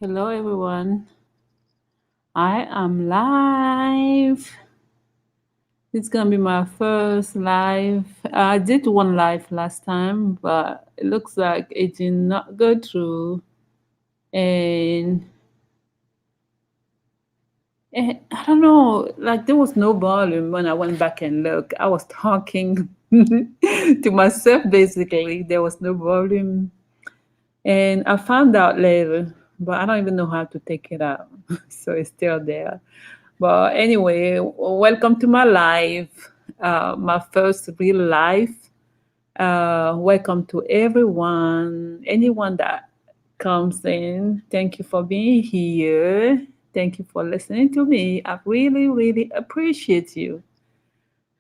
Hello, everyone. I am live. It's gonna be my first live. I did one live last time, but it looks like it did not go through. And I don't know, like there was no volume when I went back and looked. I was talking to myself basically. There was no volume. And I found out later, but I don't even know how to take it out. So it's still there. But anyway, welcome to my live, my first real live. Welcome to everyone, anyone that comes in. Thank you for being here. Thank you for listening to me. I really, really appreciate you.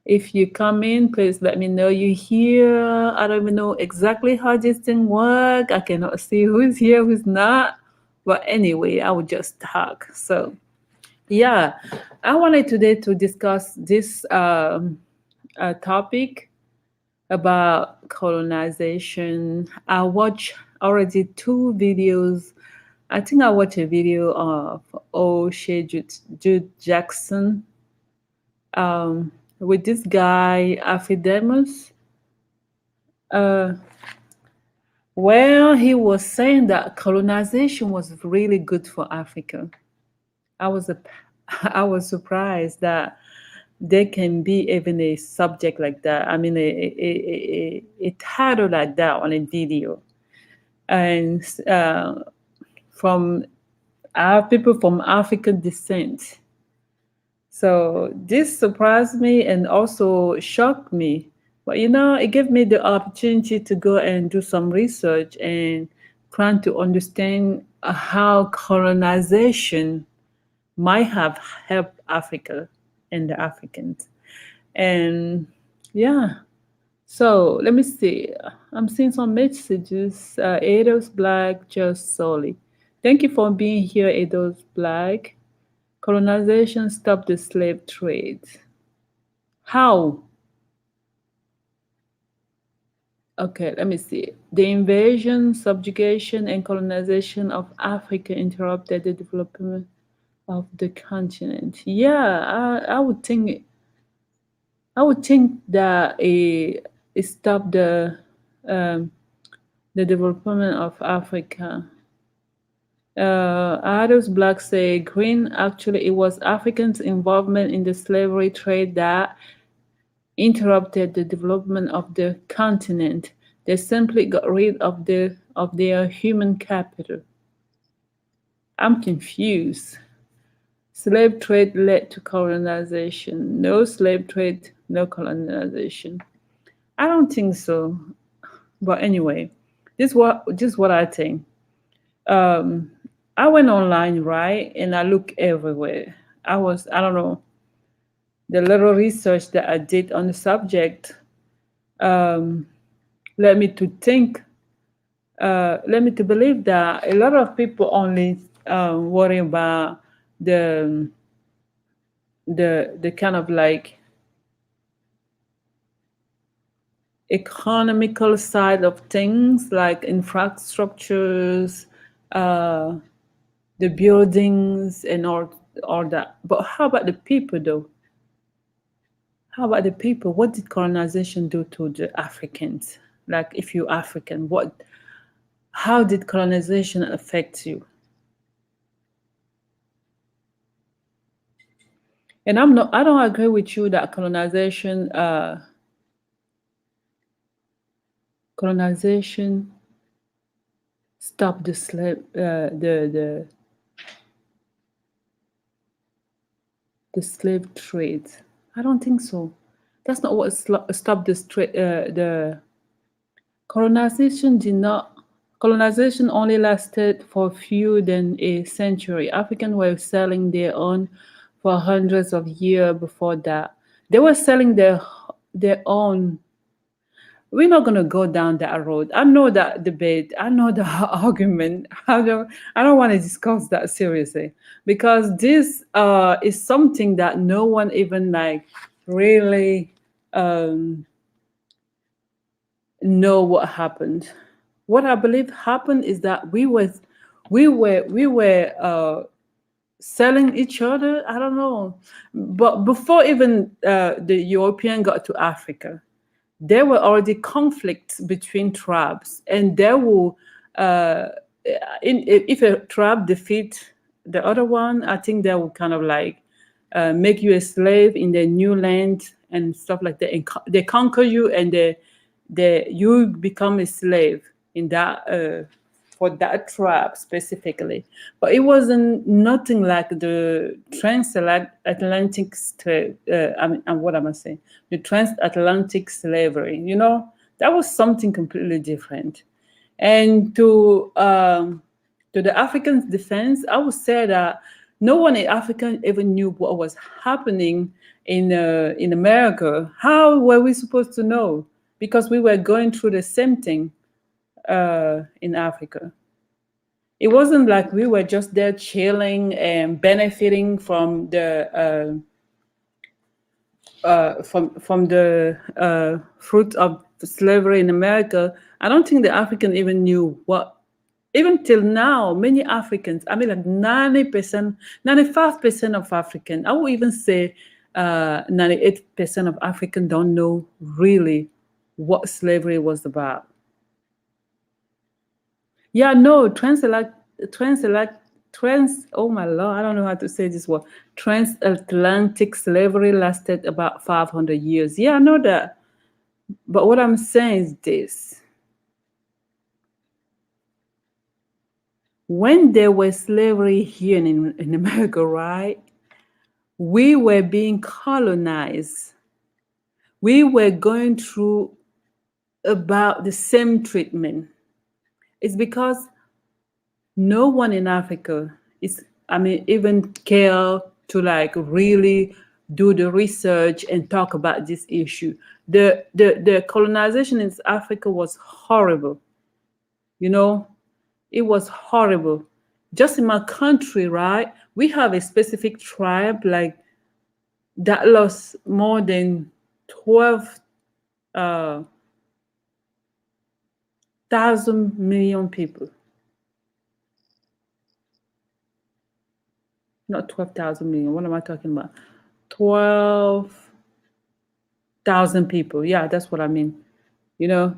If you come in, please let me know you're here. I don't even know exactly how this thing work. I cannot see who's here, who's not. But anyway, I will just talk. So yeah, I wanted today to discuss this topic about colonization. I watched already two videos. I think I watched a video of O'Shea Jude Jackson with this guy, Afidemus. Uh, well, he was saying that colonization was really good for Africa. I was a, I was surprised that there can be even a subject like that. I mean, a title like that on a video, and from our people from African descent. So this surprised me and also shocked me. But it gave me the opportunity to go and do some research and trying to understand how colonization might have helped Africa and the Africans. And yeah, so let me see. I'm seeing some messages. Ados Black, just solely. Thank you for being here, Ados Black. Colonization stopped the slave trade. How? Okay, let me see. The invasion, subjugation, and colonization of Africa interrupted the development of the continent. Yeah, I would think that it stopped um, the development of Africa. Others black say green. Actually, it was Africans' involvement in the slavery trade that interrupted the development of the continent. They simply got rid of their human capital. I'm confused. Slave trade led to colonization. No slave trade, no colonization. I don't think so. But anyway, this is what I think. Um, I went online, right, and I looked everywhere. I don't know, the little research that I did on the subject um, led me to think, led me to believe that a lot of people only worry about the the kind of like economical side of things, like infrastructures, uh, the buildings, and all that. But how about the people, though? How about the people? What did colonization do to the Africans? Like, if you're African, how did colonization affect you? And I don't agree with you that colonization stopped the slave trade. I don't think so. That's not what stopped the colonization did not. Colonization only lasted for fewer than a century. Africans were selling their own for hundreds of years before that. They were selling their own. We're not gonna go down that road. I know that debate. I know the argument. I don't want to discuss that seriously because this is something that no one even like really um, know what happened. What I believe happened is that we were selling each other. I don't know, but before even the European got to Africa, there were already conflicts between tribes, and there will uh, if a tribe defeat the other one, I think they will kind of like make you a slave in their new land and stuff like that, and they conquer you, and you become a slave in that for that tribe specifically. But it wasn't nothing like the transatlantic I mean, what am I saying? The transatlantic slavery. That was something completely different. And to the Africans' defense, I would say that no one in Africa ever knew what was happening in America. How were we supposed to know? Because we were going through the same thing in Africa. It wasn't like we were just there chilling and benefiting from the fruit of slavery in America. I don't think the African even knew what. Even till now, many Africans, I mean, like 90%, 95% of African, I would even say 98% of African don't know really what slavery was about. Yeah, no, transatlant, oh my Lord, I don't know how to say this word. Transatlantic slavery lasted about 500 years. Yeah, I know that. But what I'm saying is this. When there was slavery here in America, right? We were being colonized. We were going through about the same treatment. It's because no one in Africa is, I mean, even care to like really do the research and talk about this issue. The colonization in Africa was horrible. You know, it was horrible. Just in my country, right? We have a specific tribe like that lost more than 12 uh, thousand million people. Not 12,000 million. What am I talking about? 12,000 people. Yeah, that's what I mean. You know?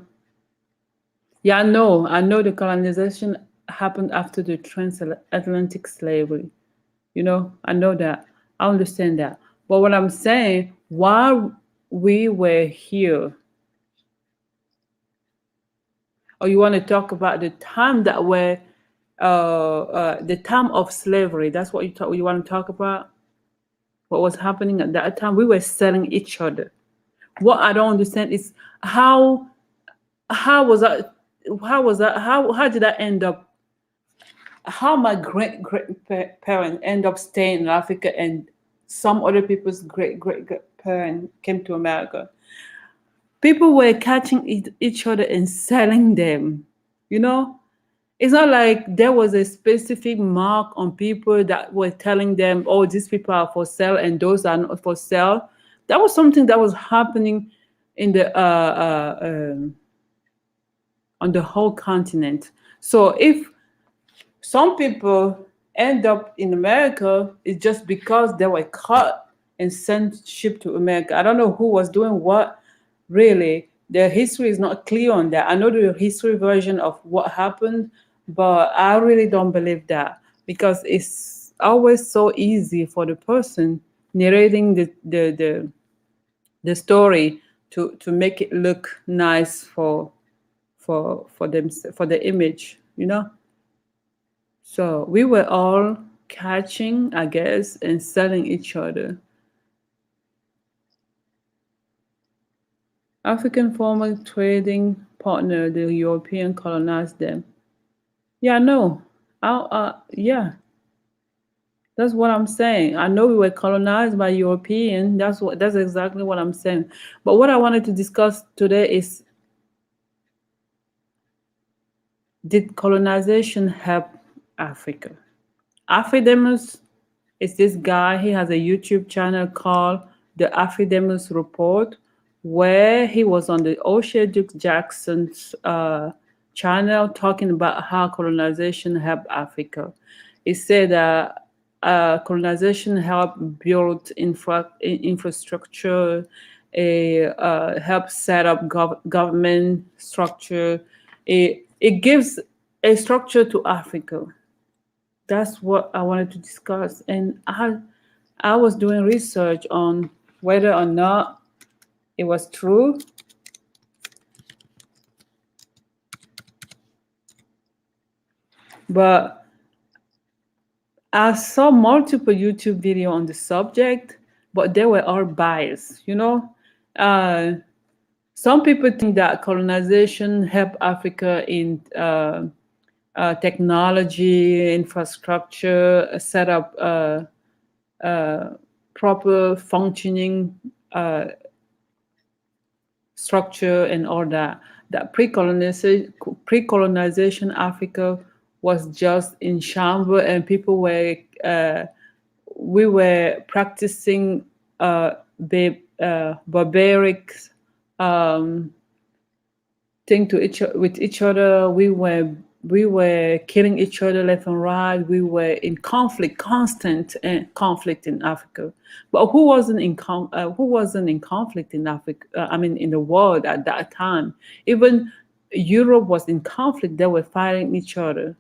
Yeah, I know. I know the colonization happened after the transatlantic slavery. I know that. I understand that. But what I'm saying, while we were here, or you want to talk about the time that were the time of slavery? That's what you want to talk about. What was happening at that time? We were selling each other. What I don't understand is how was that? How was that? How did that end up? How my parent end up staying in Africa, and some other people's great parent came to America? People were catching each other and selling them. You know, it's not like there was a specific mark on people that were telling them, "Oh, these people are for sale and those are not for sale." That was something that was happening in the on the whole continent. So if some people end up in America, it's just because they were caught and sent shipped to America. I don't know who was doing what. Really, the history is not clear on that. I know the history version of what happened, but I really don't believe that, because it's always so easy for the person narrating the story to make it look nice for them, for the image. So we were all catching, I guess, and selling each other. African former trading partner, the European colonized them. Yeah, no. Yeah, that's what I'm saying. I know we were colonized by European. That's exactly what I'm saying. But what I wanted to discuss today is, did colonization help Africa? Afridemus is this guy. He has a YouTube channel called the Afridemus Report, where he was on the O'Shea Duke Jackson's channel talking about how colonization helped Africa. It said that colonization helped build infrastructure, help set up government structure. It gives a structure to Africa. That's what I wanted to discuss. And I was doing research on whether or not it was true, but I saw multiple YouTube video on the subject, but they were all biased. Uh, some people think that colonization helped Africa in technology, infrastructure, set up uh, proper functioning uh, structure and all that. That pre-colonization Africa was just in shambles, and people were we were practicing barbaric um, thing with each other. We were killing each other left and right. We were in conflict, constant conflict in Africa. But who wasn't in conflict in Africa? I mean, in the world at that time, even Europe was in conflict. They were fighting each other.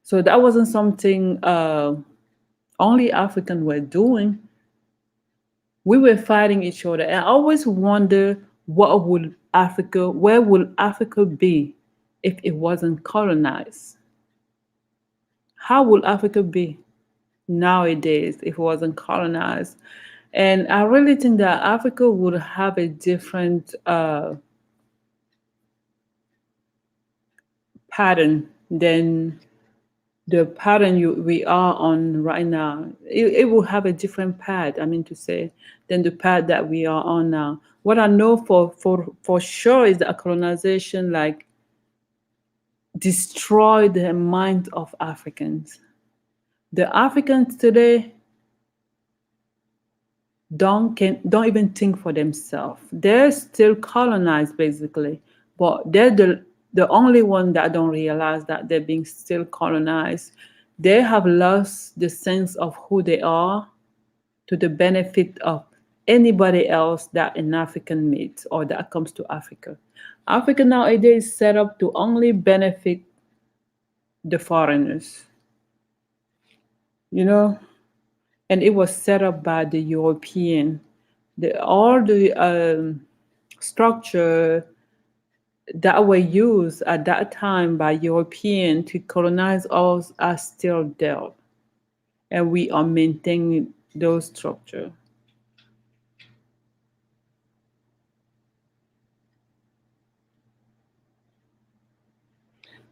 So that wasn't something only African were doing. We were fighting each other. And I always wonder where would Africa be if it wasn't colonized? How would Africa be nowadays if it wasn't colonized? And I really think that Africa would have a different pattern than the pattern we are on right now. It will have a different path, I mean to say, than the path that we are on now. What I know for sure is that colonization like destroyed the mind of Africans. The Africans today don't even think for themselves. They're still colonized basically, but they're the only one that don't realize that they're being still colonized. They have lost the sense of who they are to the benefit of anybody else that an African meets or that comes to Africa. Africa nowadays is set up to only benefit the foreigners, you know, and it was set up by the European. All the structure that were used at that time by European to colonize us are still there, and we are maintaining those structure.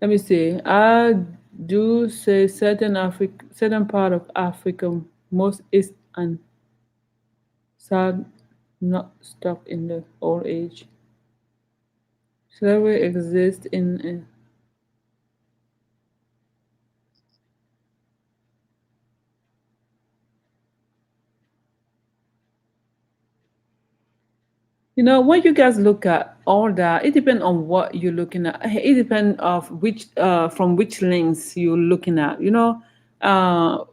Let me see. I do say certain part of Africa, most east and south, not stuck in the old age. Slavery exists in. When you guys look at all that, it depends on what you're looking at. It depends of which from which lens you're looking at. Uh,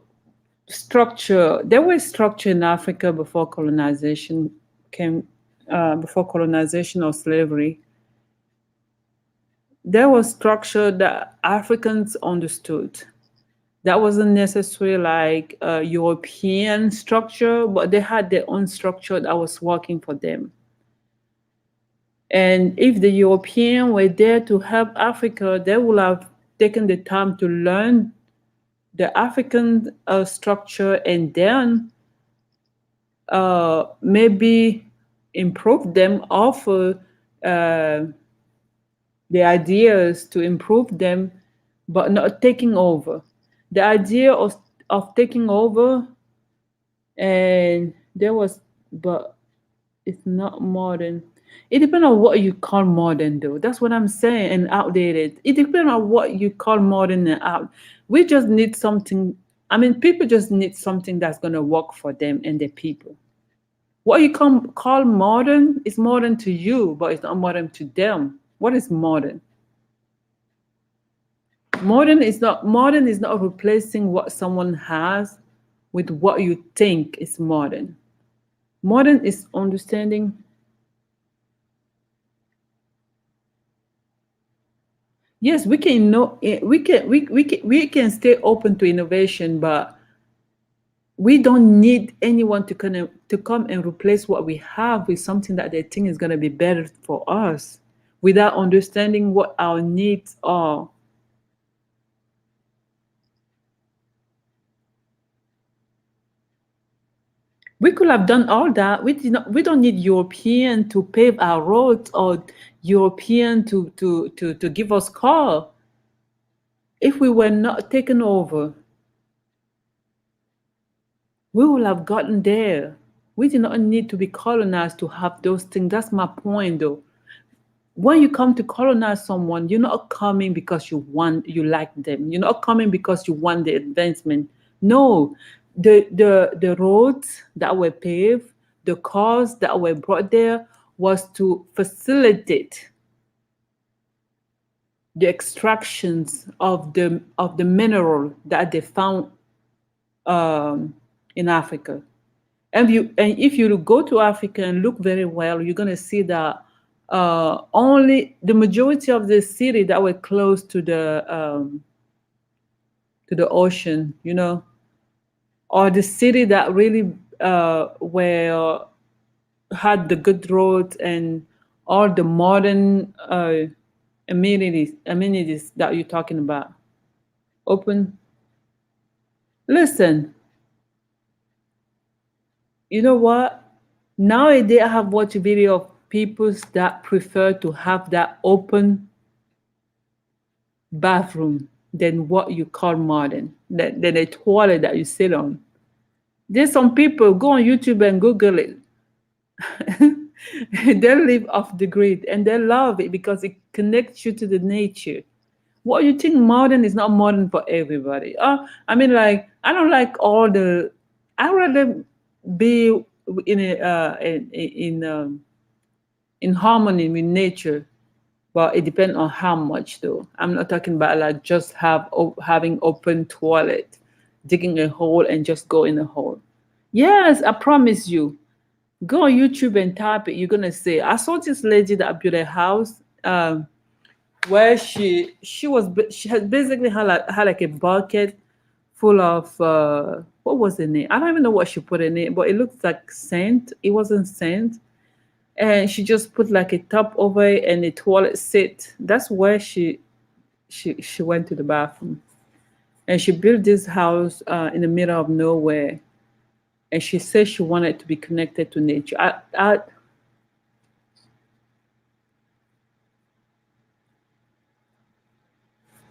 Structure. There was structure in Africa before colonization came. Before colonization or slavery, there was structure that Africans understood. That wasn't necessarily like a European structure, but they had their own structure that was working for them. And if the European were there to help Africa, they would have taken the time to learn the African structure and then maybe improve them, offer the ideas to improve them, but not taking over. The idea of taking over, and there was, but it's not modern. It depends on what you call modern, though. That's what I'm saying, and outdated. It depends on what you call modern and out. We just need something. I mean, people just need something that's gonna work for them and their people. What you call modern is modern to you, but it's not modern to them. What is modern? Modern is not replacing what someone has with what you think is modern. Modern is understanding. Yes, we can know we can stay open to innovation, but we don't need anyone to come and replace what we have with something that they think is going to be better for us without understanding what our needs are. We could have done all that. We don't need European to pave our roads or European to give us car. If we were not taken over, we would have gotten there. We do not need to be colonized to have those things. That's my point though. When you come to colonize someone, you're not coming because you like them. You're not coming because you want the advancement. No, the roads that were paved, the cars that were brought there was to facilitate the extractions of the mineral that they found in Africa. And if you go to Africa and look very well, you're gonna see that only the majority of the city that were close to the ocean, or the city that really were had the good roads and all the modern amenities that you're talking about. Open. Listen, you know what? Nowadays, I have watched a video of people that prefer to have that open bathroom than what you call modern, than a toilet that you sit on. There's some people go on YouTube and Google it. They live off the grid and they love it because it connects you to the nature. What you think modern is not modern for everybody. I mean, like I don't like all the. I rather be in harmony with nature, but it depends on how much though. I'm not talking about like just having open toilet, digging a hole and just go in a hole. Yes, I promise you. Go on YouTube and type it. You're gonna say, I saw this lady that built a house. Where she had basically had like a bucket full of what was the name? I don't even know what she put in it, but it looked like sand. It wasn't sand, and she just put like a top over it and a toilet seat. That's where she went to the bathroom, and she built this house in the middle of nowhere. And she said she wanted to be connected to nature.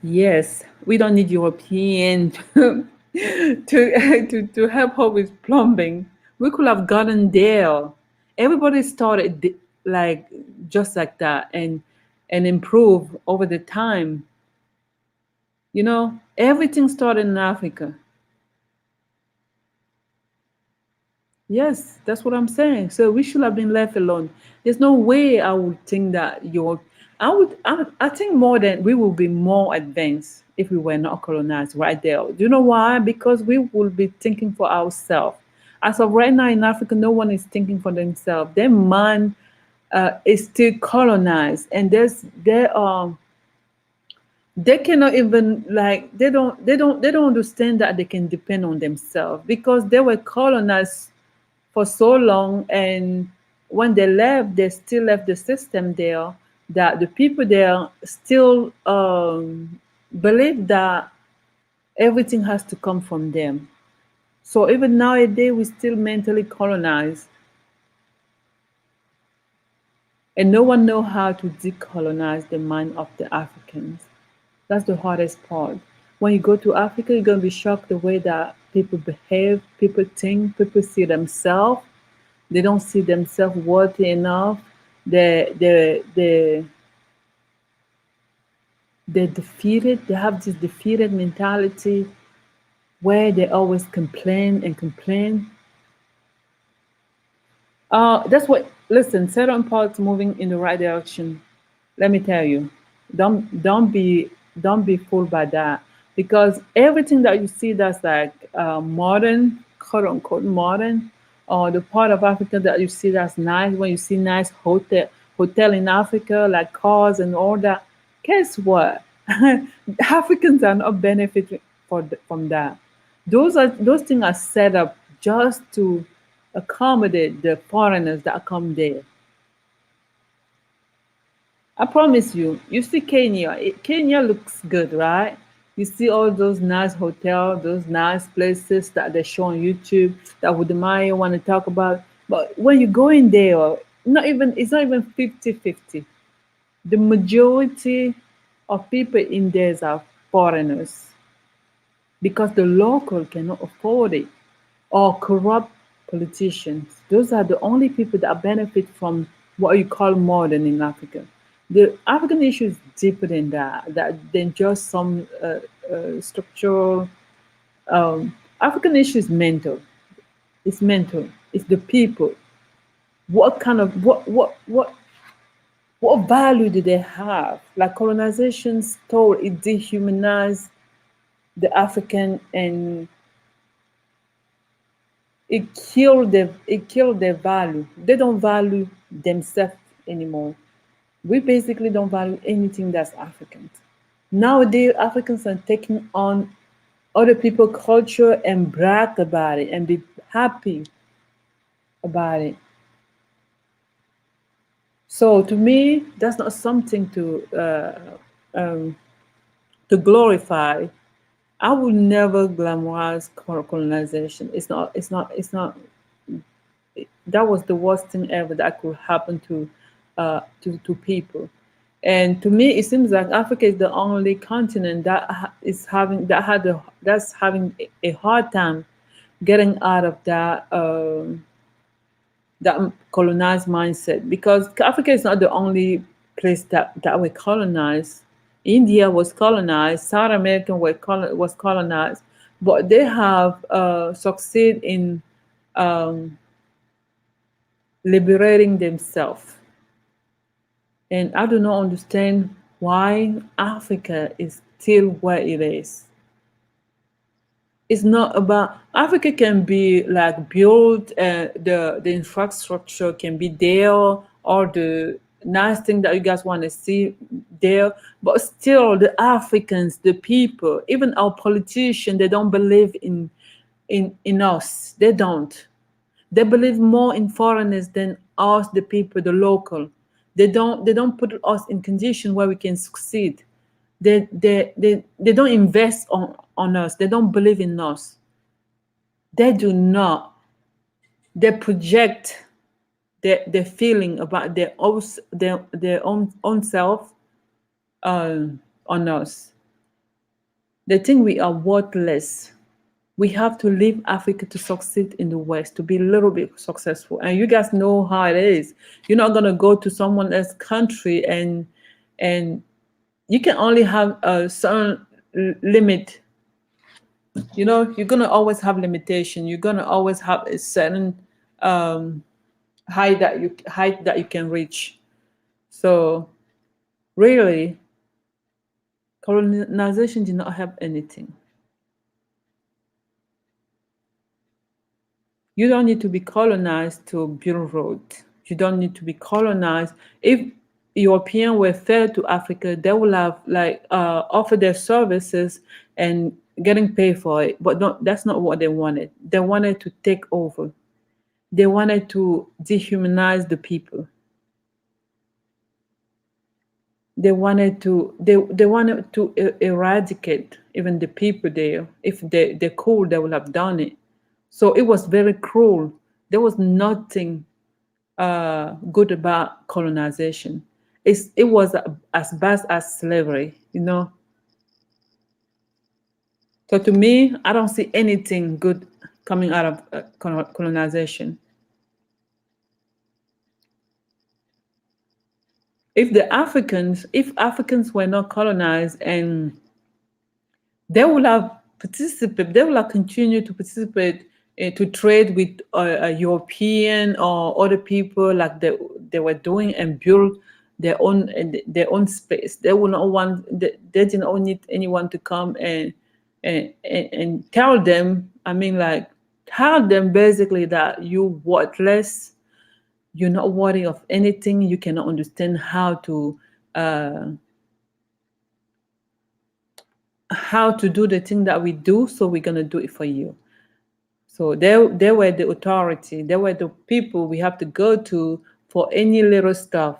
Yes, we don't need European to help her with plumbing. We could have gotten there. Everybody started like just like that and improve over the time. Everything started in Africa. Yes, that's what I'm saying. So we should have been left alone. There's no way I would think that you're. I think more than we will be more advanced if we were not colonized right there. Do you know why? Because we will be thinking for ourselves. As of right now in Africa, no one is thinking for themselves. Their mind is still colonized, and they cannot even like they don't understand that they can depend on themselves because they were colonized for so long, and when they left they still left the system there that the people there still believe that everything has to come from them. So even nowadays we still mentally colonized, and no one know how to decolonize the mind of the Africans. That's the hardest part. When you go to Africa, you're gonna be shocked the way that people behave, people think, people see themselves. They don't see themselves worthy enough. They're defeated. They have this defeated mentality where they always complain and complain. That's what. Listen, certain parts moving in the right direction. Let me tell you, don't be Don't be fooled by that, because everything that you see that's like modern, quote unquote modern, or the part of Africa that you see that's nice, when you see nice hotel in Africa, like cars and all that, guess what? Africans are not benefiting from that. Those things are set up just to accommodate the foreigners that come there. I promise you, you see Kenya. Kenya looks good, right? You see all those nice hotels, those nice places that they show on YouTube that would admire want to talk about. But when you go in there, it's not even 50-50. The majority of people in there are foreigners because the local cannot afford it, or corrupt politicians. Those are the only people that benefit from what you call modern in Africa. The African issue is deeper than than just some structural. African issue is mental. It's mental. It's the people. What kind of what value do they have? Like colonization stole, it dehumanized the African, and it killed their value. They don't value themselves anymore. We basically don't value anything that's African. Nowadays, Africans are taking on other people's culture and brag about it and be happy about it. So to me, that's not something to glorify. I would never glamorize colonization. It's not. It's not. It's not. That was the worst thing ever that could happen to people. And to me, it seems like Africa is the only continent that's having a hard time getting out of that colonized mindset, because Africa is not the only place that were colonized. India was colonized, South America was colonized, but they have succeed in um, liberating themselves. And I do not understand why Africa is still where it is. It's not about Africa can be like built, the infrastructure can be there, or the nice thing that you guys want to see there, but still the Africans, the people, even our politicians, they don't believe in us. They don't. They believe more in foreigners than us, the people, the local. They don't put us in condition where we can succeed. They don't invest on us. They don't believe in us. They do not. They project their feeling about their own self on us. They think we are worthless. We have to leave Africa to succeed in the West, to be a little bit successful. And you guys know how it is. You're not gonna go to someone else's country and you can only have a certain limit. You're gonna always have limitation. You're gonna always have a certain um, height that you can reach. So really, colonization did not help anything. You don't need to be colonized to build road. You don't need to be colonized. If Europeans were fair to Africa, they would have like offered their services and getting paid for it. But no, that's not what they wanted. They wanted to take over. They wanted to dehumanize the people. They wanted to eradicate even the people there. If they could, they would have done it. So it was very cruel. There was nothing good about colonization. It was as bad as slavery. So to me, I don't see anything good coming out of colonization. If Africans were not colonized, and they will have continued to participate, to trade with a European or other people like they were doing, and build their own space. They will not want they didn't need anyone to come and tell them. I mean, like tell them basically that you worthless, you're not worthy of anything, you cannot understand uh, how to do the thing that we do, so we're gonna do it for you. So they were the authority. They were the people we have to go to for any little stuff.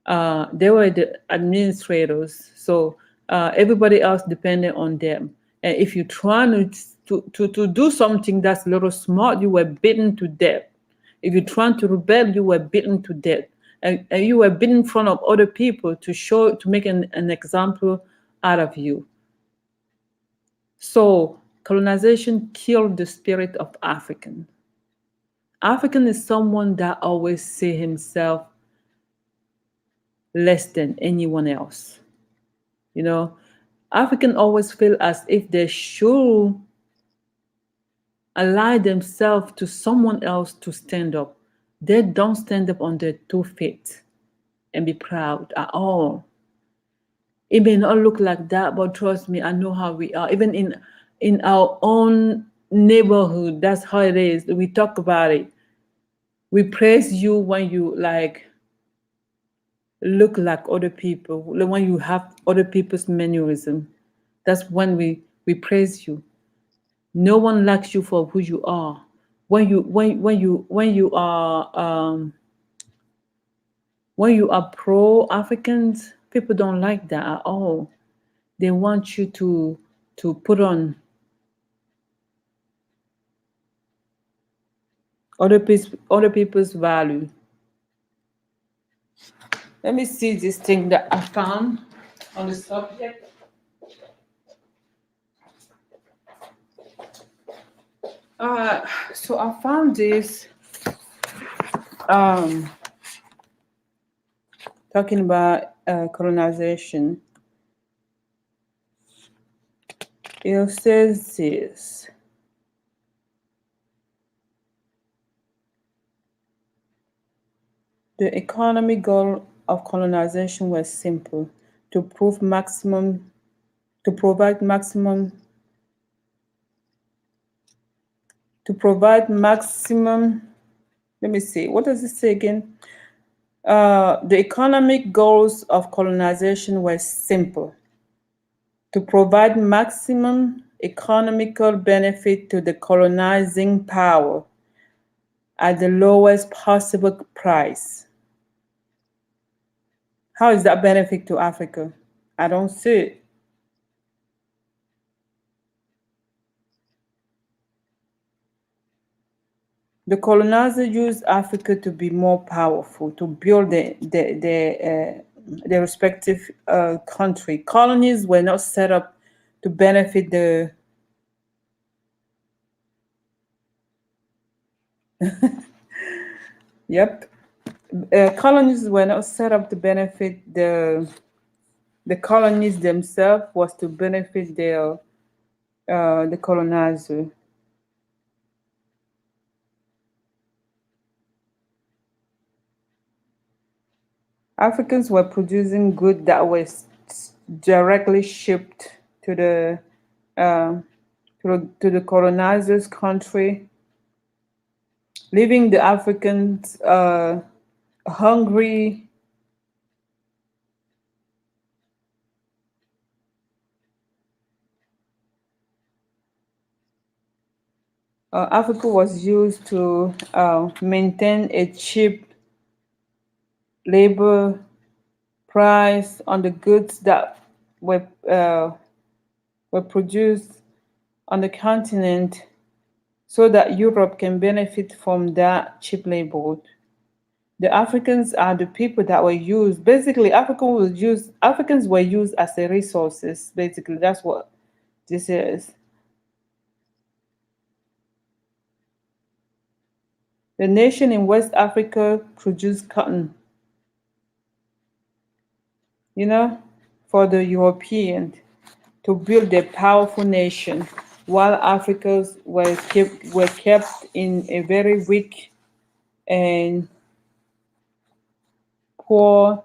They were the administrators. So everybody else depended on them. And if you try to do something that's a little smart, you were beaten to death. If you try to rebel, you were beaten to death. And you were beaten in front of other people to make an example out of you. So colonization killed the spirit of African. African is someone that always see himself less than anyone else. You know, African always feel as if they should ally themselves to someone else to stand up. They don't stand up on their 2 feet and be proud at all. It may not look like that, but trust me, I know how we are. Even in our own neighborhood, that's how it is. We talk about it. We praise you when you like look like other people, when you have other people's mannerism. That's when we praise you. No one likes you for who you are. When you are pro Africans, people don't like that at all. They want you to put on other people's value. Let me see this thing that I found on the subject. Uh, so I found this um, talking about colonization. It says this. The economic goal of colonization was simple: to prove maximum, to provide maximum, to provide maximum. Let me see. What does it say again? The economic goals of colonization were simple: to provide maximum economical benefit to the colonizing power at the lowest possible price. How is that benefit to Africa? I don't see it. The colonizer used Africa to be more powerful, to build their respective country. Colonies were not set up to benefit the. Yep. Colonies were not set up to benefit the colonies themselves, was to benefit the colonizer. Africans were producing goods that were directly shipped to uh, to the colonizer's country, leaving the Africans hungry. Africa was used to maintain a cheap labor price on the goods that were uh, were produced on the continent, so that Europe can benefit from that cheap labor. The Africans are the people that were used. Basically, Africans were used as the resources. Basically, that's what this is. The nation in West Africa produced cotton, you know, for the Europeans to build their powerful nation, while Africans were kept in a very weak and poor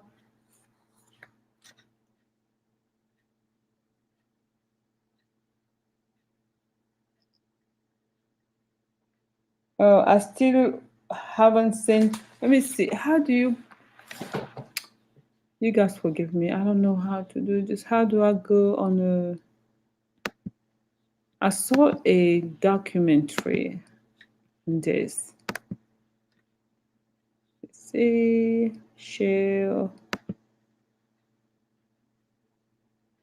I still haven't seen. Let me see. How do you? You guys forgive me. I don't know how to do this. How do I go on a? I saw a documentary on this. Let's see, share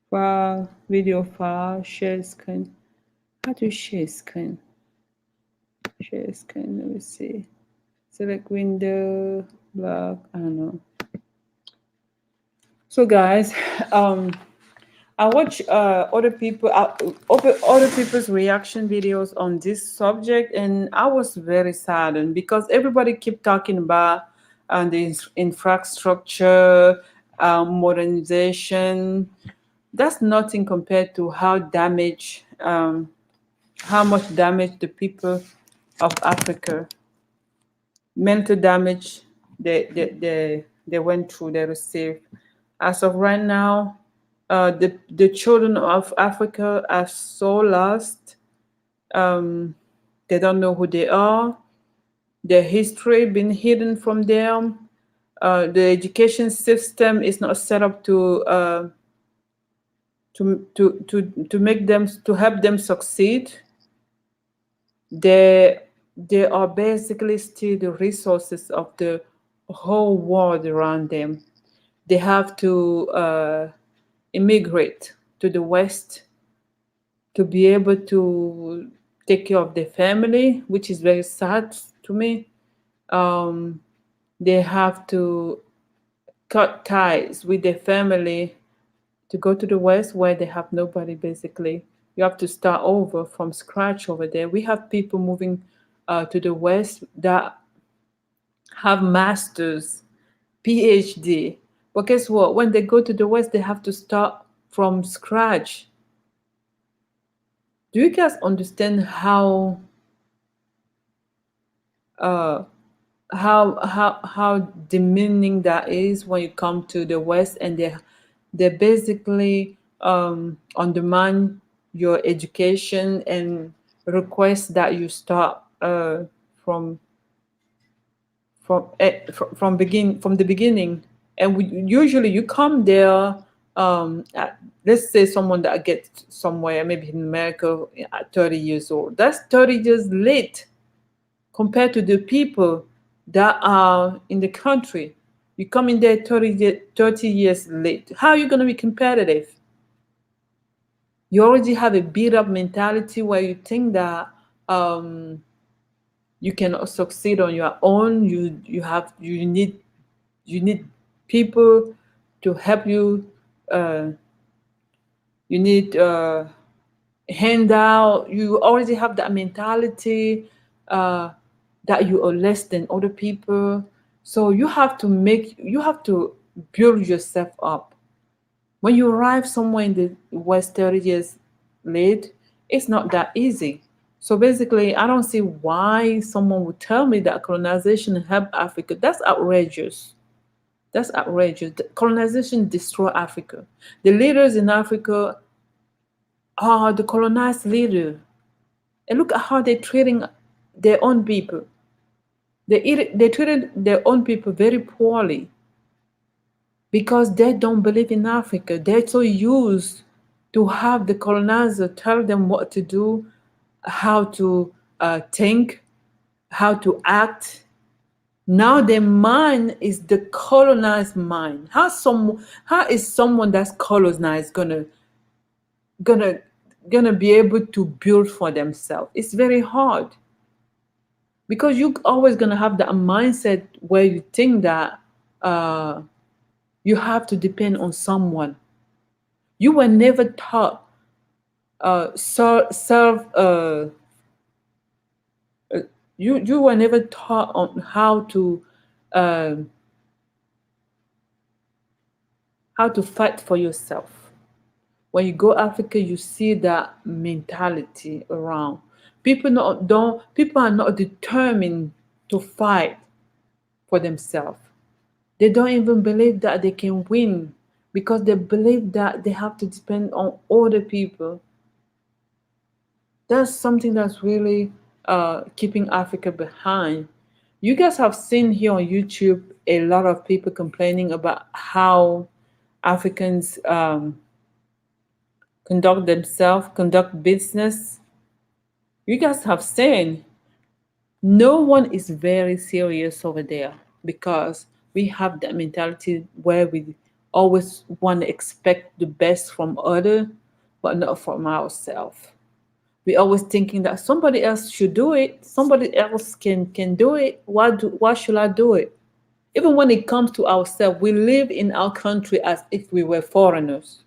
file, video file, share screen. How do you share screen? Share screen. Let me see. Select window, block. I don't know. So guys, um, I watch other people's reaction videos on this subject, and I was very saddened because everybody keep talking about the infrastructure, modernization. That's nothing compared to how much damage the people of Africa, mental damage they went through, they received. As of right now, the children of Africa are so lost. Um, they don't know who they are. Their history been hidden from them. The education system is not set up to make them to help them succeed. They they are basically still the resources of the whole world around them. They have to immigrate to the West to be able to take care of their family, which is very sad to me. Um, they have to cut ties with their family to go to the West where they have nobody basically. You have to start over from scratch over there. We have people moving to the West that have masters, PhD. But guess what? When they go to the West, they have to start from scratch. Do you guys understand uh, how demeaning that is when you come to the West and they basically undermine your education and request that you start from from the beginning. And usually you come there, let's say someone that gets somewhere maybe in America at 30 years old. That's 30 years late compared to the people that are in the country. You come in there 30 years late. How are you going to be competitive? You already have a beat up mentality where you think that um, you cannot succeed on your own. You need people to help you. Uh, you need handout. You already have that mentality uh, that you are less than other people. So you have to build yourself up. When you arrive somewhere in the West 30 years late, it's not that easy. So basically, I don't see why someone would tell me that colonization helped Africa. That's outrageous. That's outrageous. Colonization destroyed Africa. The leaders in Africa are the colonized leader. And look at how they're treating their own people. They treated their own people very poorly because they don't believe in Africa. They're so used to have the colonizer tell them what to do, how to think, how to act. Now their mind is the colonized mind. How is someone that's colonized gonna gonna be able to build for themselves? It's very hard because you're always gonna have that mindset where you think that uh, you have to depend on someone. You were never taught serve uh, you were never taught on uh, how to fight for yourself. When you go Africa, you see that mentality around. People are not determined to fight for themselves. They don't even believe that they can win because they believe that they have to depend on other people. That's something that's really keeping Africa behind. You guys have seen here on YouTube a lot of people complaining about how Africans conduct themselves, conduct business. You guys have seen no one is very serious over there because we have that mentality where we always want to expect the best from other, but not from ourselves. We always thinking that somebody else should do it, somebody else can do it. Why should I do it? Even when it comes to ourselves, we live in our country as if we were foreigners.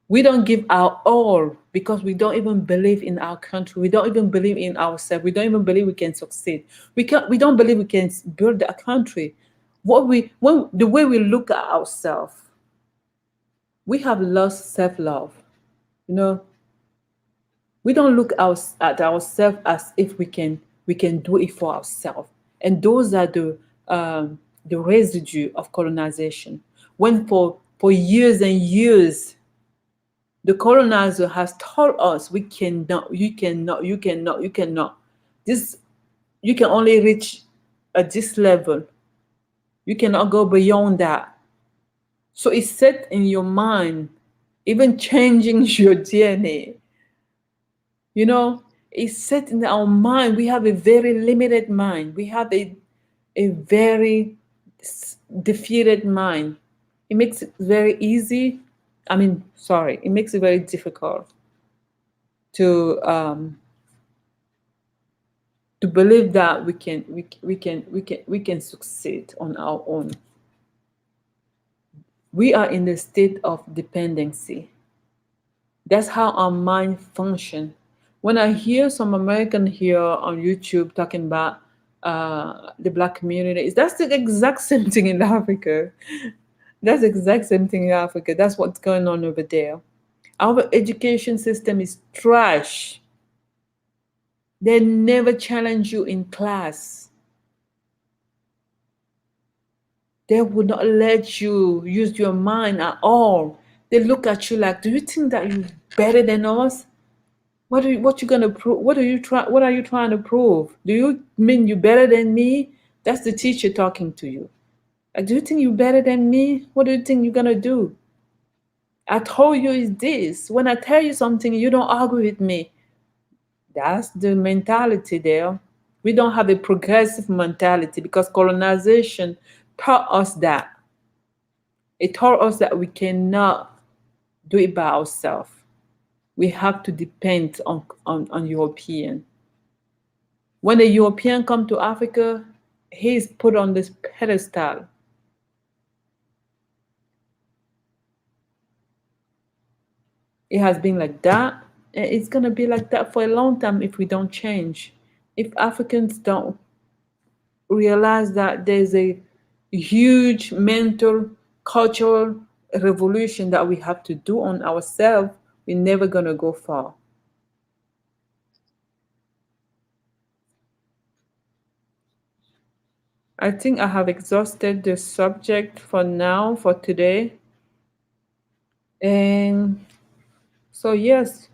We don't give our all because we don't even believe in our country. We don't even believe in ourselves. We don't even believe we can succeed. We don't believe we can build a country. The way we look at ourselves, we have lost self-love. You know, we don't look at ourselves as if we can do it for ourselves. And those are the residue of colonization. When for years and years the colonizer has told us we cannot, you cannot, you cannot, you cannot. This you can only reach at this level. You cannot go beyond that. So it's set in your mind, even changing your DNA. You know, it's set in our mind. We have a very limited mind. We have a very defeated mind. It makes it very easy. I mean, sorry, it makes it very difficult to to believe that we can succeed on our own. We are in a state of dependency. That's how our mind function. When I hear some American here on YouTube talking about the black community, that's the exact same thing in Africa. That's the exact same thing in Africa. That's what's going on over there. Our education system is trash. They never challenge you in class. They would not let you use your mind at all. They look at you like, do you think that you're better than us? What you gonna prove? What are you trying to prove? Do you mean you better than me? That's the teacher talking to you. Like, do you think you're better than me? What do you think you're gonna do? I told you is this. When I tell you something, you don't argue with me. That's the mentality there. We don't have a progressive mentality because colonization taught us that. It taught us that we cannot do it by ourselves. We have to depend on European. When a European come to Africa, he's put on this pedestal. It has been like that, and it's gonna be like that for a long time if we don't change. If Africans don't realize that there's a huge mental, cultural revolution that we have to do on ourselves, we're never gonna go far. I think I have exhausted the subject for now, for today. And so, yes,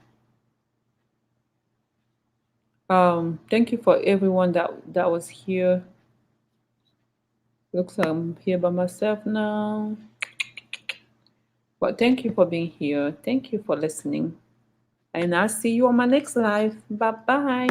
thank you for everyone that was here. Looks like I'm here by myself now. But thank you for being here. Thank you for listening. And I'll see you on my next live. Bye bye.